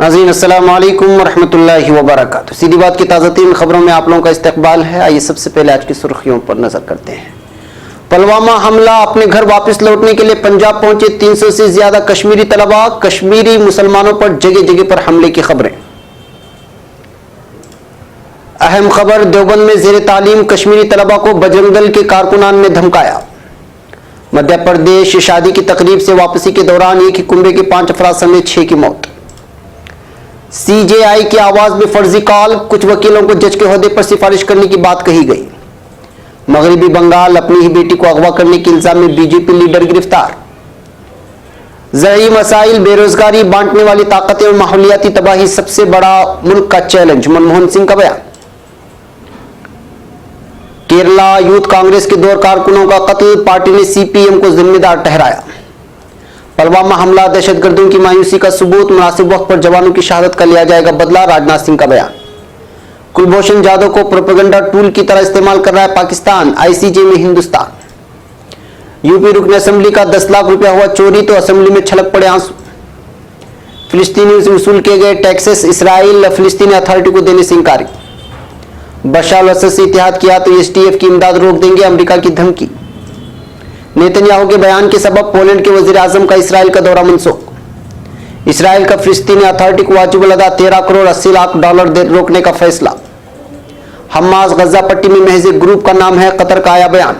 नाज़रीन अस्सलाम वालेकुम वरहमतुल्लाहि वबरकातुहू। सीधी बात की ताज़ा तीन खबरों में आप लोगों का इस्तकबाल है। आइए सबसे पहले आज की सुर्खियों पर नजर करते हैं। पुलवामा हमला, अपने घर वापस लौटने के लिए पंजाब पहुंचे 300 से ज्यादा कश्मीरी तलबा। कश्मीरी मुसलमानों पर जगह जगह पर हमले की खबरें। अहम खबर, देवबंद में जेर तालीम कश्मीरी तलबा को बजरंग दल के कारकुनान ने धमकाया। मध्य प्रदेश, शादी की तकरीब से वापसी के दौरान एक ही कुंबे के 5 अफराद समेत 6 की मौत। सीजेआई की आवाज में फर्जी कॉल, कुछ वकीलों को जज के ओहदे पर सिफारिश करने की बात कही गई। मगरबी बंगाल, अपनी ही बेटी को अगवा करने के इल्जाम में बीजेपी लीडर गिरफ्तार। ज़रूरी मसाइल, बेरोजगारी, बांटने वाली ताकतें और माहौलियाती तबाही सबसे बड़ा मुल्क का चैलेंज, मनमोहन सिंह का बयान। केरला यूथ कांग्रेस के 2 कारकुनों का कत्ल, पार्टी ने सीपीएम को जिम्मेदार ठहराया। पुलवामा हमला दहशतगर्दों की मायूसी का सबूत, मुनासिब वक्त पर जवानों की शहादत का लिया जाएगा बदला, राजनाथ सिंह का बयान। कुलभूषण जाधव को प्रोपेगेंडा टूल की तरह इस्तेमाल कर रहा है पाकिस्तान, आईसीजे में हिंदुस्तान। यूपी रुकन असेंबली का 10 लाख रुपया हुआ चोरी तो असेंबली में छलक पड़े आंसू। फिलिस्तीनियों से वसूल किए गए टैक्सेस इसराइल फिलिस्तीनी अथॉरिटी को देने से इंकारी। बशर अल-असद से इत्तेहाद किया तो एसटीएफ की इमदाद रोक देंगे, अमेरिका की धमकी। नेतन्याहू के बयान के सबब पोलैंड के वजीर आजम का इसराइल का दौरा मनसूख। इसराइल का फिलिस्तीनी अथॉरिटी को वाजिब अदा 13 करोड़ 80 लाख डॉलर रोकने का फैसला। हमास गजा पट्टी में महज एक ग्रुप का नाम है, कतर का आया बयान।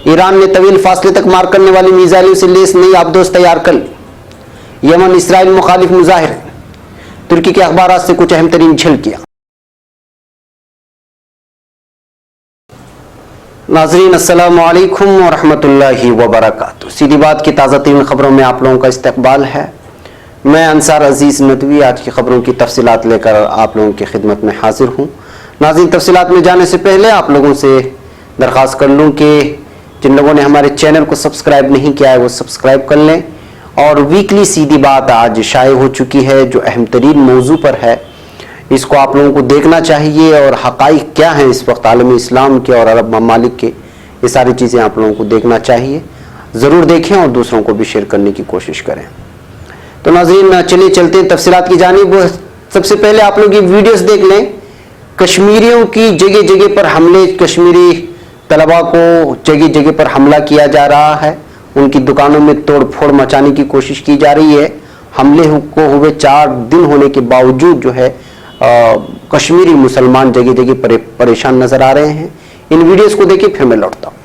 ईरान ने तवील फासले तक मार करने वाली मिसाइलों से लेस नई आबदोज तैयार कर ली। यमन इसराइल मुखालिफ मुजाहिर। तुर्की के अखबार से कुछ अहम तरीन झलकियां। नाज़रीन अस्सलाम वालेकुम वरहमतुल्लाहि वबरकातुहू। सीधी बात की ताज़ा तीन खबरों में आप लोगों का इस्तकबाल है। मैं अंसार अजीज़ नदवी आज की खबरों की तफसीलात लेकर आप लोगों की खिदमत में हाजिर हूँ। नाज़रीन, तफसीलात में जाने से पहले आप लोगों से दरख्वास्त कर लूँ कि जिन लोगों ने हमारे चैनल को सब्सक्राइब नहीं किया है वो सब्सक्राइब कर लें। और वीकली सीधी बात आज शाये हो चुकी है, जो अहम तरीन मौजू पर है, इसको आप लोगों को देखना चाहिए। और हक़ाइक़ क्या हैं इस वक्त आलम इस्लाम के और अरब ममालिक के, ये सारी चीज़ें आप लोगों को देखना चाहिए। ज़रूर देखें और दूसरों को भी शेयर करने की कोशिश करें। तो नाज़रीन, चलिए चलते हैं तफसीलात की जानिब। सबसे पहले आप लोग ये वीडियोस देख लें। कश्मीरियों की जगह जगह पर हमले, कश्मीरी तलबा को जगह जगह पर हमला किया जा रहा है, उनकी दुकानों में तोड़ फोड़ मचाने की कोशिश की जा रही है। हमले को हुए 4 दिन होने के बावजूद जो है कश्मीरी मुसलमान जगह जगह परेशान नजर आ रहे हैं। इन वीडियोस को देखिए, फिर मैं लौटता हूं।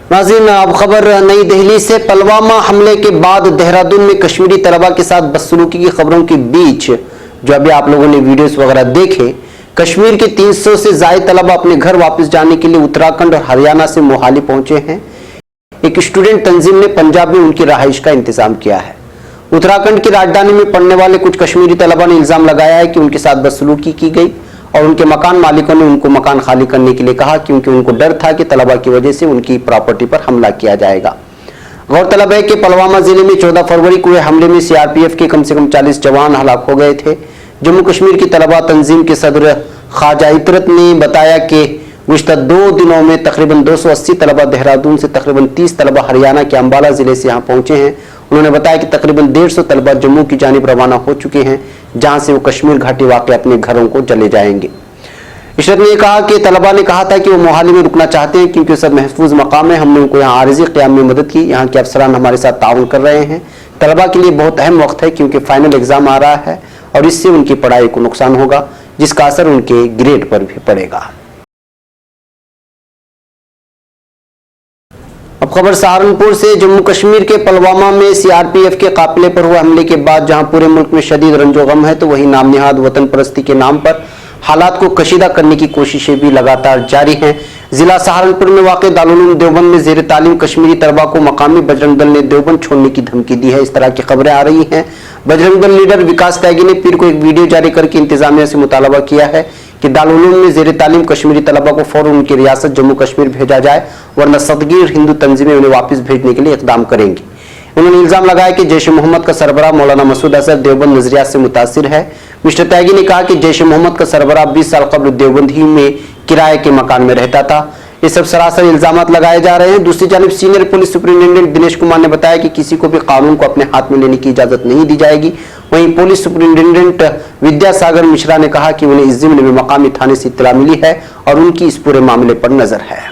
नाज़रीन, अब खबर नई दिल्ली से। पुलवामा हमले के बाद देहरादून में कश्मीरी तलबा के साथ बदसलूकी की खबरों के बीच जो अभी आप लोगों ने वीडियोस वगैरह देखे, कश्मीर के 300 से ज्यादा तलबा अपने घर वापस जाने के लिए उत्तराखंड और हरियाणा से मोहाली पहुंचे हैं। एक स्टूडेंट तंजीम ने पंजाब में उनकी रहाइश का इंतजाम किया है। उत्तराखंड की राजधानी में पढ़ने वाले कुछ कश्मीरी तलबा ने इल्जाम लगाया है कि उनके साथ बदसलूकी की गई और उनके मकान मालिकों ने उनको मकान खाली करने के लिए कहा, क्योंकि उनको डर था कि तलबा की वजह से उनकी प्रॉपर्टी पर हमला किया जाएगा। गौरतलब है कि पुलवामा जिले में 14 फरवरी को हुए हमले में सीआरपीएफ के कम से कम 40 जवान हलाक हो गए थे। जम्मू कश्मीर की तलबा तंजीम के सदर ख्वाजा इतरत ने बताया कि गुज़िश्ता 2 दिनों में तकरीबन 280 तलबा देहरादून से, तकरीबन 30 तलबा हरियाणा के अंबाला जिले से यहाँ पहुंचे हैं। उन्होंने बताया कि तकरीबन 150 तलबा जम्मू की जानिब रवाना हो चुके हैं, जहां से वो कश्मीर घाटी वाक़ अपने घरों को चले जाएंगे। इशरत ने कहा कि तलबा ने कहा था कि वो मोहाली में रुकना चाहते हैं क्योंकि सब महफूज मकाम है। हमने उनको यहाँ आरिज़ी क़याम में मदद की। यहाँ के अफसरान हमारे साथ ताउन कर रहे हैं। तलबा के लिए बहुत अहम वक्त है क्योंकि फाइनल एग्जाम आ रहा है और इससे उनकी पढ़ाई को नुकसान होगा, जिसका असर उनके ग्रेड पर भी पड़ेगा। अब खबर सहारनपुर से। जम्मू कश्मीर के पुलवामा में सीआरपीएफ के काफिले पर हुए हमले के बाद जहां पूरे मुल्क में शदीद रंजोगम है, तो वहीं नामनिहाद वतन परस्ती के नाम पर हालात को कशीदा करने की कोशिशें भी लगातार जारी हैं। जिला सहारनपुर में वाक़ दारुल उलूम देवबंद में ज़ेर तालीम कश्मीरी तलबा को मकामी बजरंग दल ने देवबंद छोड़ने की धमकी दी है। इस तरह की खबरें आ रही हैं। बजरंग दल लीडर विकास त्यागी ने पीर को एक वीडियो जारी करके इंतजामिया से मुतालबा किया है कि दारुल उलूम में ज़ेर तालीम कश्मीरी तलबा को फौरन उनकी रियासत जम्मू कश्मीर भेजा जाए, वरना सदगीर हिंदू तंजीमें उन्हें वापस भेजने के लिए इकदाम करेंगी। उन्होंने इल्जाम लगाया कि जैश मोहम्मद का सरबराह मौलाना मसूद अजहर देवबंद नजरियात से मुतासिर है। मिस्टर त्यागी ने कहा कि जैश मोहम्मद का सरबराह 20 साल कबल देवबंद ही में किराए के मकान में रहता था। ये सब सरासर इल्जाम लगाए जा रहे हैं। दूसरी जानिब senior police superintendent Dinesh Kumar ने बताया कि किसी को भी कानून को अपने हाथ में लेने की इजाजत नहीं दी जाएगी। वहीं पुलिस सुपरिटेंडेंट विद्यासागर मिश्रा ने कहा कि उन्हें इस जिम्मे में मकामी थाने से इत्तला मिली है और उनकी इस पूरे मामले पर नजर है।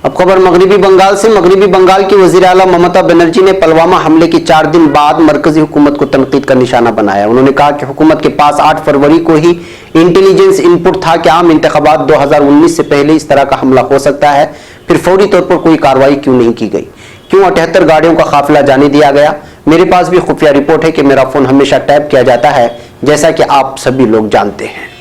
अब खबर मगरिबी बंगाल से। मगरिबी बंगाल की वजीर आला ममता बनर्जी ने पुलवामा हमले के 4 दिन बाद मरकजी हुकूमत को तनकीद का निशाना बनाया। उन्होंने कहा कि हुकूमत के पास 8 फरवरी को ही इंटेलिजेंस इनपुट था कि आम इंतखाबात 2019 से पहले इस तरह का हमला हो सकता है, फिर फौरी तौर पर कोई कार्रवाई क्यों नहीं की गई, क्यों 78 गाड़ियों का काफिला जाने दिया गया। मेरे पास भी खुफिया रिपोर्ट है कि मेरा फोन हमेशा टैप किया जाता है, जैसा कि आप सभी लोग जानते हैं।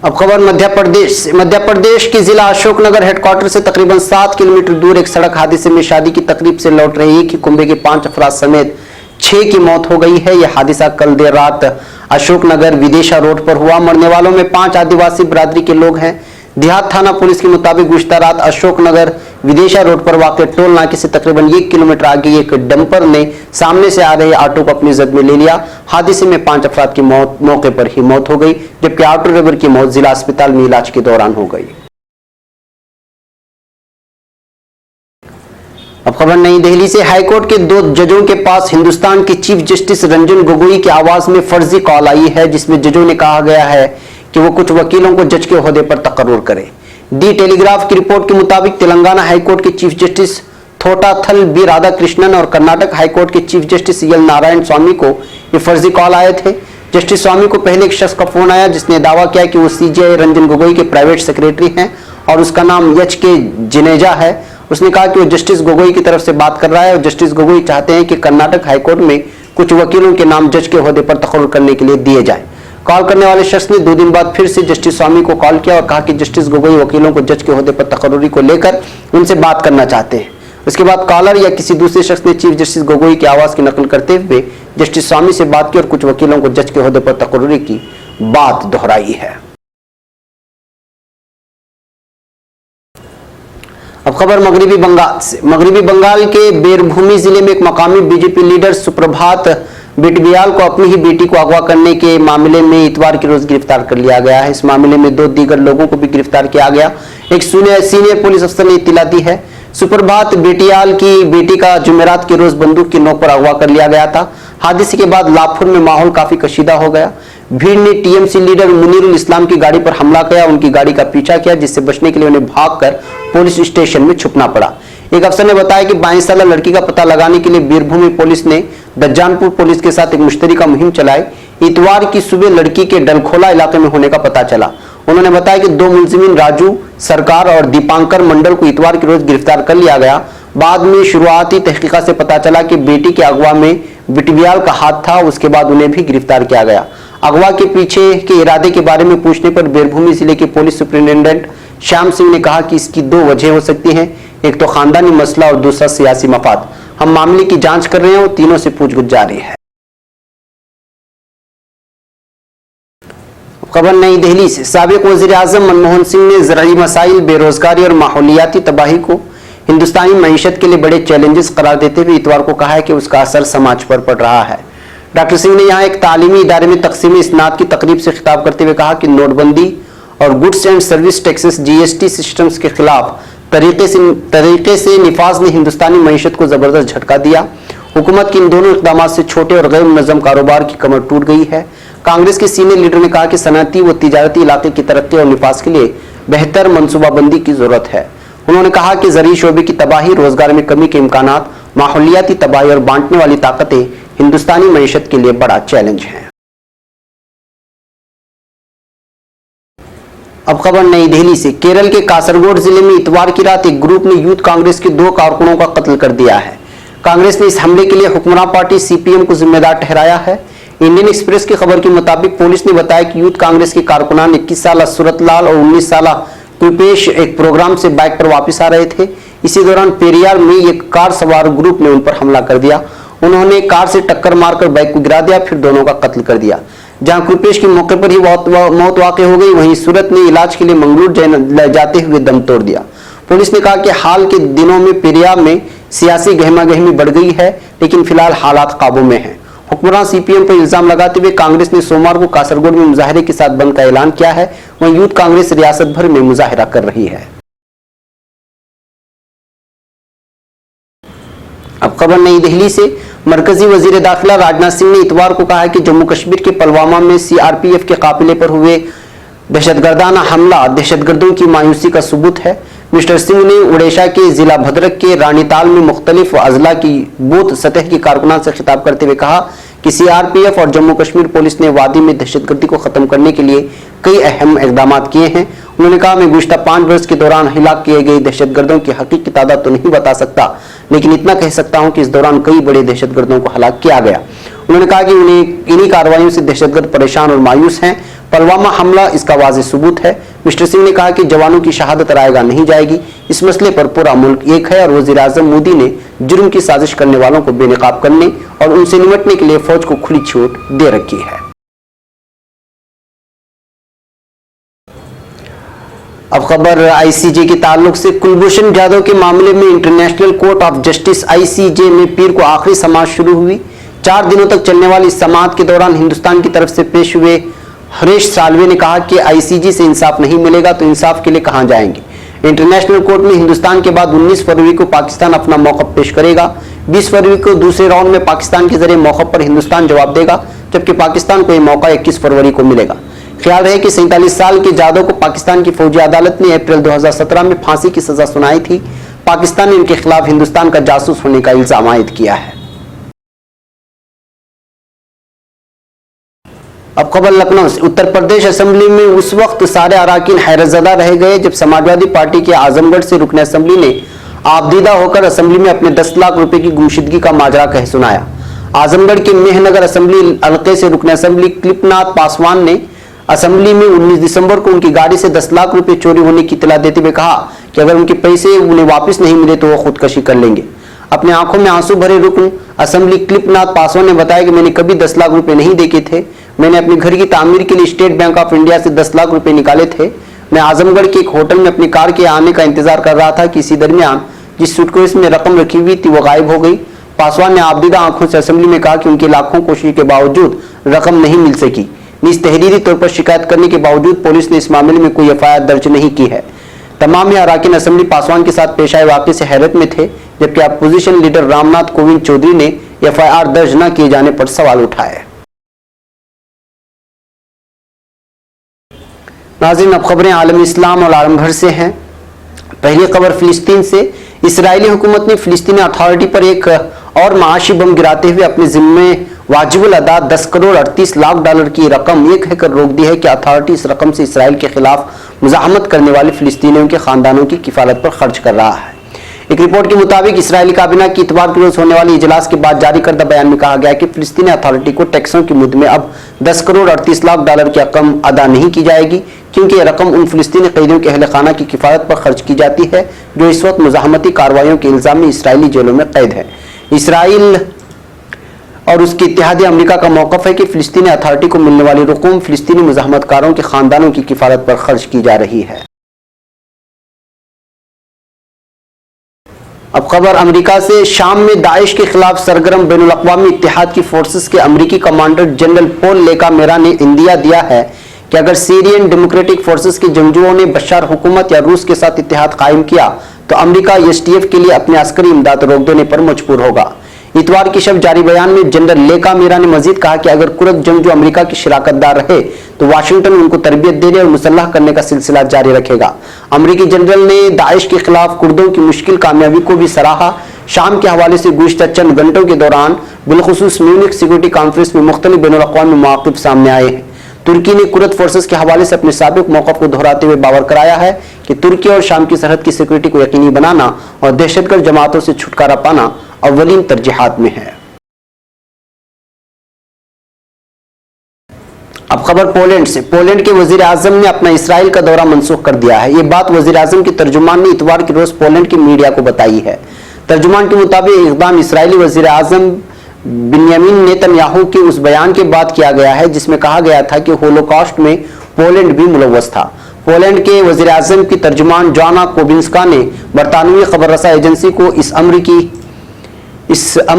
अब खबर मध्य प्रदेश से। मध्य प्रदेश के जिला अशोकनगर हेडक्वार्टर से तकरीबन 7 किलोमीटर दूर एक सड़क हादसे में शादी की तकरीब से लौट रहे एक ही कुंबे के 5 अफराद समेत 6 की मौत हो गई है। यह हादसा कल देर रात अशोकनगर विदेशा रोड पर हुआ। मरने वालों में 5 आदिवासी बिरादरी के लोग हैं। देहात थाना पुलिस के मुताबिक गुज़िश्ता रात अशोकनगर विदेशा रोड पर वाक़ टोल नाके से तकरीबन 1 किलोमीटर आगे एक डंपर ने सामने से आ रहे ऑटो को अपनी जद में ले लिया। हादसे में 5 अफराद की मौके पर ही मौत हो गई, जबकि ऑटो ड्राइवर की मौत जिला अस्पताल में इलाज के दौरान हो गई। अब खबर नई दिल्ली से। हाईकोर्ट के 2 जजों के पास हिंदुस्तान के चीफ जस्टिस रंजन गोगोई की आवाज में फर्जी कॉल आई है, जिसमें जजों ने कहा गया है कि वो कुछ वकीलों को जज के ओहदे पर तकर्रुर करें। दी टेलीग्राफ की रिपोर्ट के मुताबिक तेलंगाना हाईकोर्ट के चीफ जस्टिस थोटाथल बी राधाकृष्णन और कर्नाटक हाईकोर्ट के चीफ जस्टिस एल नारायण स्वामी को ये फर्जी कॉल आए थे। जस्टिस स्वामी को पहले एक शख्स का फोन आया जिसने दावा किया कि वो सीजेआई रंजन गोगोई के प्राइवेट सेक्रेटरी हैं और उसका नाम एच के जिनेजा है। उसने कहा कि वो जस्टिस गोगोई की तरफ से बात कर रहा है और जस्टिस गोगोई चाहते हैं कि कर्नाटक हाईकोर्ट में कुछ वकीलों के नाम जज के ओहदे पर तकर्रुर करने के लिए दिए जाए। कॉल करने वाले शख्स ने 2 दिन बाद फिर से जस्टिस स्वामी को कॉल किया और कहा कि जस्टिस गोगोई वकीलों को जज के ओहदे पर तकर्रुरी को लेकर उनसे बात करना चाहते हैं। उसके बाद कॉलर या किसी दूसरे शख्स ने चीफ जस्टिस गोगोई की आवाज की नकल करते हुए जस्टिस स्वामी से बात की और कुछ वकीलों को जज के ओहदे पर तकर्रुरी की बात दोहराई है। अब खबर मगरिबी बंगाल से। मगरिबी बंगाल के बेरभूमि जिले में एक मकामी बीजेपी लीडर सुप्रभात बिटबियाल को अपनी ही बेटी को अगवा करने के मामले में इतवार के रोज गिरफ्तार कर लिया गया है। इस मामले में 2 दीगर लोगों को भी गिरफ्तार किया गया। एक सीनियर पुलिस अफसर ने इत्तला दी है। सुप्रभात बिटियाल की बेटी का जुमेरात के रोज बंदूक की नोक पर अगवा कर लिया गया था। हादसे के बाद लाभपुर में माहौल काफी कशीदा हो गया। भीड़ ने टीएमसी लीडर मुनीरुल इस्लाम की गाड़ी पर हमला किया, उनकी गाड़ी का पीछा किया, जिससे बचने के लिए उन्हें भागकर पुलिस स्टेशन में छुपना पड़ा। एक अफसर ने बताया कि 22 साला लड़की का पता लगाने के लिए बीरभूमि पुलिस ने दज्जानपुर पुलिस के साथ एक मुश्तरका मुहिम चलाई। इतवार की सुबह लड़की के डलखोला इलाके में होने का पता चला। उन्होंने बताया कि 2 मुलजिमीन राजू सरकार और दीपांकर मंडल को इतवार की रोज गिरफ्तार कर लिया गया। बाद में शुरुआती तहकीकात से पता चला कि बेटी के अगवा में बिटवियाल का हाथ था। उसके बाद उन्हें भी गिरफ्तार किया गया। अगवा के पीछे के इरादे के बारे में पूछने पर बीरभूम जिले के पुलिस सुपरिंटेंडेंट श्याम सिंह ने कहा कि इसकी 2 वजह हो सकती हैं, एक तो खानदानी मसला और दूसरा सियासी मफाद। हम मामले की जांच कर रहे हैं और तीनों से पूछगछ जारी है। खबर नई दिल्ली से। साबिक वजीर आजम मनमोहन सिंह ने ज़राई मसाइल, बेरोजगारी और माहौलियाती तबाही को हिंदुस्तानी मईशत के लिए बड़े चैलेंजेस करार देते हुए इतवार को कहा है कि उसका असर समाज पर पड़ रहा है। डॉक्टर सिंह ने यहाँ एक तालीमी इदारे में तकसीम इस्नाद की तकरीब से खिताब करते हुए कहा कि नोटबंदी और goods and service taxes GST systems के खिलाफ तरीके से निफाज ने हिंदुस्तानी मईशत को जबरदस्त झटका दिया। हुकूमत के इन दोनों इक़दामात से छोटे और गैर मुनज़्ज़म कारोबार की कमर टूट गई है। कांग्रेस के सीनियर लीडर ने कहा कि सनअती व तिजारती इलाके की तरक्की और निफाज के लिए बेहतर मनसूबाबंदी की जरूरत है। उन्होंने कहा कि ज़रूरी शोबे की तबाही, रोजगार में कमी के इम्कानात, माहौलियाती तबाही और बांटने वाली ताकतें हिंदुस्तानी मईशत के लिए बड़ा चैलेंज है। अब खबर नई दिल्ली से। केरल के कासरगोड जिले में इतवार की रात एक ग्रुप ने यूथ कांग्रेस के 2 कारकुनों का कत्ल कर दिया है। कांग्रेस ने इस हमले के लिए हुक्मरान पार्टी CPM को जिम्मेदार ठहराया है। इंडियन एक्सप्रेस की खबर के मुताबिक पुलिस ने बताया कि यूथ कांग्रेस के कारकुनान 21 साल सूरतलाल और 19 साल कृपेश एक प्रोग्राम से बाइक पर वापस आ रहे थे। इसी दौरान पेरियार में एक कार सवार ग्रुप ने उन पर हमला कर दिया। उन्होंने कार से टक्कर मारकर बाइक को गिरा दिया, फिर दोनों का कत्ल कर दिया। जहां कृपेश की मौके पर ही मौत वाक़ हो गई, वहीं सूरत ने इलाज के लिए मंगलूर जाते हुए दम तोड़ दिया। पुलिस ने कहा कि हाल के दिनों में पेरियार में सियासी गहमागहमी बढ़ गई है, लेकिन फिलहाल हालात काबू में हैं। हुक्मरान CPM पर इल्जाम लगाते हुए कांग्रेस ने सोमवार को कासरगोड में मुजाहरे के साथ बंद का ऐलान किया है। वहीं यूथ कांग्रेस रियासत भर में मुजाहरा कर रही है। अब खबर नई दिल्ली से। मरकजी वजीर दाखिला राजनाथ सिंह ने इतवार को कहा है कि जम्मू कश्मीर के पुलवामा में CRPF के काफिले पर हुए दहशतगर्दाना हमला दहशतगर्दों की मायूसी का सबूत है। मिस्टर सिंह ने उड़ीसा के जिला भद्रक के रानीताल में मुख्तलिफ अजला की बूथ सतह की कारकुनान से खिताब करते हुए कहा कि CRPF और जम्मू कश्मीर पुलिस ने वादी में दहशतगर्दी को खत्म करने के लिए कई अहम इकदाम किए हैं। उन्होंने कहा, मैं गुज़िश्ता 5 वर्ष के दौरान हिलाक किए गए दहशतगर्दों की हकीकी तादाद तो नहीं बता सकता, लेकिन इतना कह सकता हूं कि इस दौरान कई बड़े दहशतगर्दों को हलाक किया गया। उन्होंने कहा कि इन्हीं कार्रवाइयों से दहशतगर्द परेशान और मायूस हैं। पुलवामा हमला इसका वाज़ेह सबूत है। मिस्टर सिंह ने कहा कि जवानों की शहादत रायगा नहीं जाएगी। इस मसले पर पूरा मुल्क एक है और वज़ीर आज़म मोदी ने जुर्म की साजिश करने वालों को बेनकाब करने और उनसे निपटने के लिए फौज को खुली छूट दे रखी है। अब खबर ICJ के ताल्लुक से। कुलभूषण जाधव के मामले में international court of justice ICJ में पीर को आखिरी समाअत शुरू हुई। 4 दिनों तक चलने वाली इस समाअत के दौरान हिंदुस्तान की तरफ से पेश हुए हरीश साल्वे ने कहा कि ICJ से इंसाफ नहीं मिलेगा तो इंसाफ के लिए कहां जाएंगे। इंटरनेशनल कोर्ट में हिंदुस्तान के बाद 19 फरवरी को पाकिस्तान अपना मौक़िफ़ पेश करेगा। 20 फरवरी को दूसरे राउंड में पाकिस्तान के जरिए मौक़िफ़ पर हिंदुस्तान जवाब देगा, जबकि पाकिस्तान को यह मौका 21 फरवरी को मिलेगा। ख्याल रहे कि 47 साल के जाधव को पाकिस्तान की फौजी अदालत ने अप्रैल 2017 में फांसी की सजा सुनाई थी। पाकिस्तान ने इनके खिलाफ हिंदुस्तान का जासूस होने का इल्जाम आयद किया है। अब खबर लखनऊ से। उत्तर प्रदेश असेंबली में उस वक्त सारे अराकीन हैरतज़दा रह गए जब समाजवादी पार्टी के आजमगढ़ से रुकन असेंबली ने आपदीदा होकर असेंबली में अपने 10 लाख रुपए की गुमशुदगी का माजरा कह सुनाया। आजमगढ़ के मेहनगर असेंबली हल्के से रुकन असेंबली कृपनाथ पासवान ने असेंबली में 19 दिसंबर को उनकी गाड़ी से 10 लाख रुपए चोरी होने की इत्तला देते हुए कहा कि अगर उनके पैसे उन्हें वापस नहीं मिले तो वो खुदकशी कर लेंगे। अपने आंखों में आंसू भरे रुकन असेंबली कृपनाथ पासवान ने बताया कि मैंने कभी 10 लाख रुपए नहीं देखे थे। मैंने अपने घर की तामीर के लिए स्टेट बैंक ऑफ इंडिया से 10 लाख रुपए निकाले थे। मैं आजमगढ़ के एक होटल में अपनी कार के आने का इंतजार कर रहा था कि इसी दरमियान जिस सूटकेस में रकम रखी हुई थी वो गायब हो गई। पासवान ने आपदीदा आंखों से असेंबली में कहा कि उनकी लाखों कोशिश के बावजूद रकम नहीं मिल सकी। निज तहरीरी तौर पर शिकायत करने के बावजूद पुलिस ने इस मामले में कोई FIR दर्ज नहीं की है। तमाम ही अराकीन असेंबली पासवान के साथ पेश आए वाक़े से हैरत में थे, जबकि अपोजिशन लीडर रामनाथ कोविंद चौधरी ने FIR दर्ज न किए जाने पर सवाल उठाए। नाज़रीन, अब खबरें आलम इस्लाम और आलम भर से हैं। पहली खबर फिलिस्तीन से। इस्राएली हुकूमत ने फिलिस्तीनी अथॉरिटी पर एक और माशी बम गिराते हुए अपने जिम्मे वाजिबुल अदा 10 करोड़ 38 लाख डॉलर की रकम ये कहकर रोक दी है कि अथॉरिटी इस रकम से इसराइल के खिलाफ मुजाहमत करने वाले फिलिस्तीनियों के खानदानों की किफालत पर खर्च कर रहा है। एक रिपोर्ट के मुताबिक इसराइली काबिना की इतवार के रोज होने वाली इजलास के बाद जारी करदा बयान में कहा गया कि फिलिस्तीनी अथॉरिटी को टैक्सों की मुद्द में अब 10 करोड़ 38 लाख डॉलर की रकम अदा नहीं की जाएगी, क्योंकि यह रकम उन फिलिस्तीनी कैदियों के अहल खाना की किफायत पर खर्च की जाती है जो इस वक्त मुजाहमती कार्रवाइयों के इल्जाम में इसराइली जेलों में कैद है। इसराइल और उसकी इत्तेहादी अमेरिका का मौकफ है कि फिलिस्तीनी अथॉरिटी को मिलने वाली रकूम फिलिस्तीनी मुजाहमतकारों के खानदानों की किफायत पर खर्च की जा रही है। अब खबर अमेरिका से। शाम में दाइश के खिलाफ सरगर्म बैनुल अक़वामी इत्तेहाद की फोर्सेस के अमेरिकी कमांडर जनरल पॉल लेकामेरा ने इंदिया दिया है कि अगर सीरियन डेमोक्रेटिक फोर्सेस के जंगजुओं ने बशार हुकूमत या रूस के साथ इत्तेहाद कायम किया तो अमेरिका एसटीएफ के लिए अपने अस्करी इमदाद रोक देने पर मजबूर होगा। इतवार की शब जारी बयान में जनरल लेकामेरा ने मजीद कहा कि अगर कुर्द जंगजू अमेरिका की शिराकतदार रहे तो वाशिंगटन उनको तरबियत देने और मुसल्लह करने का सिलसिला जारी रखेगा। अमेरिकी जनरल ने दाइश के खिलाफ कुर्दों की मुश्किल कामयाबी को भी सराहा। शाम के हवाले से गुज़िश्ता चंद घंटों के दौरान बिलखुसूस म्यूनिख सिक्योरिटी कॉन्फ्रेंस में मुख्तलिफ बैनुल अक़वामी मवाक़िफ़ सामने आए हैं। तुर्की ने कुर्द फोर्सेस के हवाले से अपने साबिक मौक़िफ़ को दोहराते हुए बावर कराया है कि तुर्की और शाम की सरहद की सिक्योरिटी को यकीनी बनाना और दहशतगर्द जमातों से छुटकारा पाना अव्वलीन तरजीहात में है। अब खबर पोलैंड से। पोलैंड के वजीर आजम ने अपना इसराइल का दौरा मनसूख कर दिया है। ये बात वजीर आजम के तर्जुमान ने इतवार के रोज पोलैंड की मीडिया को बताई है। तर्जुमान के मुताबिक इक़दाम इसराइली वजीर आजम बिन्यामिन नेतन्याहू के उस बयान के बाद किया गया है जिसमें कहा गया था कि होलोकॉस्ट में पोलैंड भी मुलव्वस था। पोलैंड के वजीर आजम की तर्जुमान जॉना कोबिंस्का ने बरतानवी खबर रसा एजेंसी को इस अमर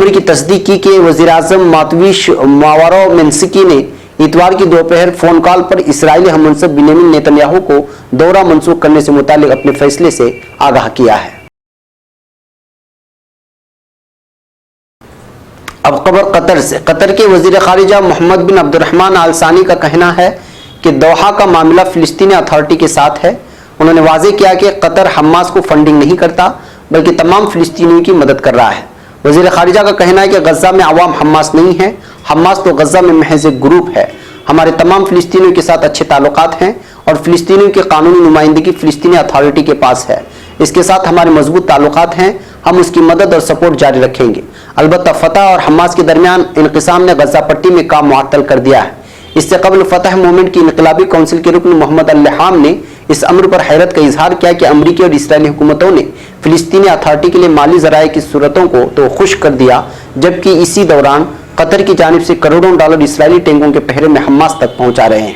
की तस्दीक की कि वजीर आजम मातविश मावारोमेंस्की ने इतवार की दोपहर फोन कॉल पर इसराइली हममनसब बिन्यामिन नेतन्याहू को दौरा मनसूख करने से मुतालिक अपने फैसले से आगाह किया है। अब खबर कतर से। कतर के वजीर खारिजा मोहम्मद बिन अब्दुर्रहमान आल सानी का कहना है कि दोहा का मामला फिलिस्तीनी अथॉरिटी के साथ है। उन्होंने वाजे किया कि कतर हमास को फंडिंग नहीं करता बल्कि तमाम फिलिस्तीनियों की मदद कर रहा है। वजीर खारिजा का कहना है कि गजा में अवाम हमास नहीं है, हमास तो गजा में महज एक ग्रुप है। हमारे तमाम फिलिस्तीनियों के साथ अच्छे ताल्लुकात हैं और फिलिस्तीनियों की कानूनी नुमाइंदगी फिलिस्तीनी अथॉरिटी के पास है। इसके साथ हमारे मजबूत ताल्लुकात हैं, हम उसकी मदद और सपोर्ट जारी रखेंगे। अलबत्ता फतह और हमास के दरमियान इनक़िसाम ने गजा पट्टी में काम मुअत्तल कर दिया है। इससे कबल फतह मूवमेंट की इनकलाबी काउंसिल के रुकन मोहम्मद अल-लहाम ने इस अमर पर हैरत का इजहार किया कि अमरीकी और इसराइली हुकूमतों ने फिलिस्तीनी अथॉरिटी के लिए माली ज़राए की सूरतों को तो खुश कर दिया, जबकि इसी दौरान कतर की जानिब से करोड़ों डॉलर इसराइली टैंकों के पहरे में हमास तक पहुंचा रहे हैं।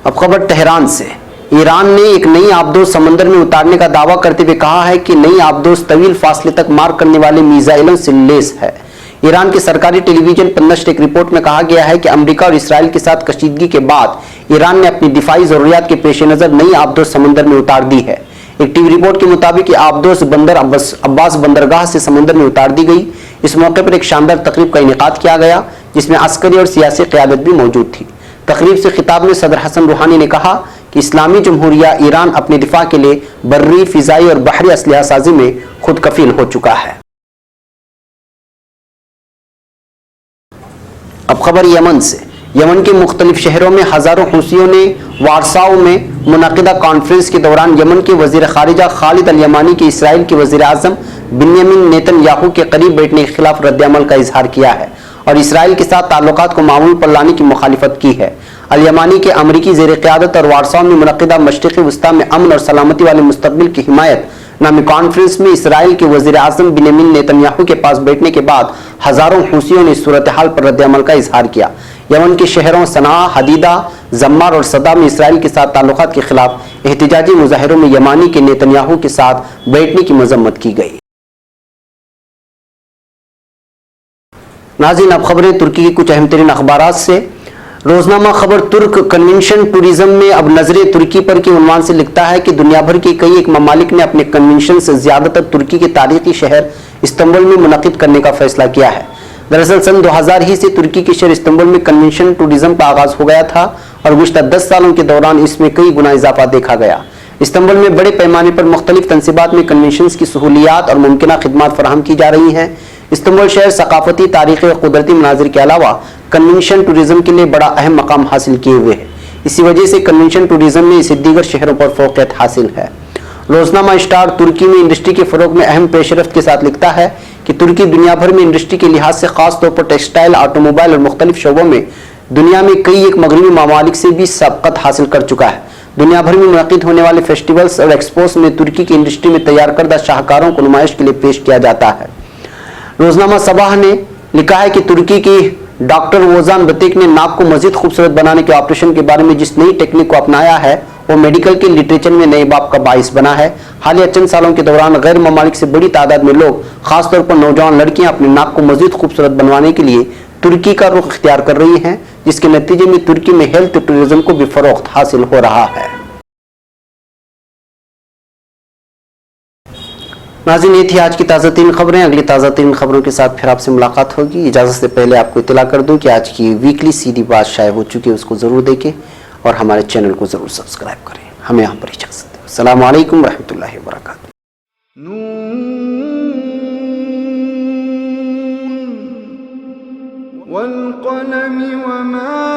अब खबर तेहरान से। ईरान ने एक नई आबदोज समंदर में उतारने का दावा करते हुए कहा है कि नई आबदोज तवील फासले तक मार करने वाले मिसाइलों से लैस है। ईरान के सरकारी टेलीविजन पर नश्र एक रिपोर्ट में कहा गया है कि अमेरिका और इसराइल के साथ कशीदगी के बाद ईरान ने अपनी दिफाई जरूरियात के पेश नज़र नई आबदोज समंदर में उतार दी है। एक टीवी रिपोर्ट के मुताबिक आबदोज बंदर अब्बास बंदरगाह से समंदर में उतार दी गई। इस मौके पर एक शानदार तकरीब का इनेकाद किया गया जिसमें अस्करी और सियासी क़यादत भी मौजूद थी। तकरीब से खिताब में सदर हसन रूहानी ने कहा कि इस्लामी जमहूरिया ईरान अपने दिफा के लिए बर्री, फिजाई और बहरी असलहा साजी में खुद कफील हो चुका है। अब खबर यमन से। यमन के मुख्तलिफ शहरों में हजारों हूसियों ने वारसाओ में मुनक़िदा कॉन्फ्रेंस के दौरान यमन के वजीर खारिजा खालिद अल यमानी के इसराइल के वजीर आजम बिन्यामिन नेतन्याहू के करीब बैठने के खिलाफ रद्द-ए-अमल का इजहार किया है और इसराइल के साथ ताल्लुकात को मामूल पर लाने की मुखालिफत की है। अल यमानी के अमरीकी ज़ेर क़यादत और वारसाओ में मुनक़िदा मशरिक़ी वस्ता में अमन और सलामती वाले मुस्तक़बिल की हिमायत नामी कॉन्फ्रेंस में इसराइल के वज़ीर आज़म बिन्यामिन नेतन्याहू के पास बैठने के बाद हजारों हूसियों ने सूरत हाल पर रद्द-ए-अमल का इजहार किया। यमन के शहरों सना, हदीदा, जम्मार और सदा में इसराइल के साथ ताल्लुकात के खिलाफ एहतिजाजी मुजाहिरों में यमानी के नेतन्याहू के साथ बैठने की मजम्मत की गई। नाज़रीन, अब खबरें तुर्की की कुछ अहम तरीन अखबारात से। रोजनामा खबर तुर्क कन्वेंशन टूरिज्म में अब नजरे तुर्की पर के उन्वान से लिखता है कि दुनिया भर के कई एक ममालिक ने अपने कन्वेंशन से ज्यादातर तुर्की के तारीखी शहर इस्तांबुल में मुनक़िद करने का फैसला किया है। दरअसल सन 2000 ही से तुर्की के शहर इस्तांबुल में कन्वेंशन टूरिज्म का आगाज हो गया था और गुज़श्ता 10 सालों के दौरान इसमें कई गुना इजाफा देखा गया। इस्तांबुल में बड़े पैमाने पर मुख्तलिफ तनसीबात में कन्वेंशंस की सहूलियात और मुमकिन खिदमात फराहम की जा रही हैं। इस्तांबुल शहर सकाफती, तारीखी और कुदरती मनाजिर के अलावा कन्वेंशन टूरिज्म के लिए बड़ा अहम मकाम हासिल किए हुए है। इसी वजह से कन्वेंशन टूरिज्म में इसे दीगर शहरों पर फोकियत हासिल है। रोजनामा स्टार तुर्की में इंडस्ट्री के फरोग में अहम पेशरफ्त के साथ लिखता है कि तुर्की दुनिया भर में इंडस्ट्री के लिहाज से खास तौर पर टेक्सटाइल, ऑटोमोबाइल और मुख्तलिफ शोबों में दुनिया में कई एक मगरबी ममालिक से भी सबकत हासिल कर चुका है। दुनिया भर में मुनक़िद होने वाले फेस्टिवल्स और एक्सपोस में तुर्की की इंडस्ट्री में तैयार करदा शाहकारों को नुमाइश के लिए पेश किया जाता है। रोजनामा सबाह ने लिखा है कि तुर्की की डॉक्टर वोजान बतीक ने नाक को मजीद खूबसूरत बनाने के ऑपरेशन के बारे में जिस नई टेक्निक को अपनाया है वो मेडिकल के लिटरेचर में नए बाब का बाइस बना है। हालिया चंद सालों के दौरान गैर ममालिक से बड़ी तादाद में लोग, खासतौर पर नौजवान लड़कियां, अपने नाक को मजीद खूबसूरत बनवाने के लिए तुर्की का रुख इख्तियार कर रही हैं, जिसके नतीजे में तुर्की में हेल्थ टूरिज्म को भी फरोख्त हासिल हो रहा है। नाज़रीन, ये थी आज की ताज़ा तीन खबरें। अगली ताज़ा तीन खबरों के साथ फिर आपसे मुलाकात होगी। इजाज़त से पहले आपको इत्तला कर दूं कि आज की वीकली सीधी बात शाये हो चुकी है, उसको ज़रूर देखें और हमारे चैनल को ज़रूर सब्सक्राइब करें। हमें यहाँ पर इजाज़त दें। अस्सलामु अलैकुम रहमतुल्लाहि व बरकातुहू। वल क़लम वमा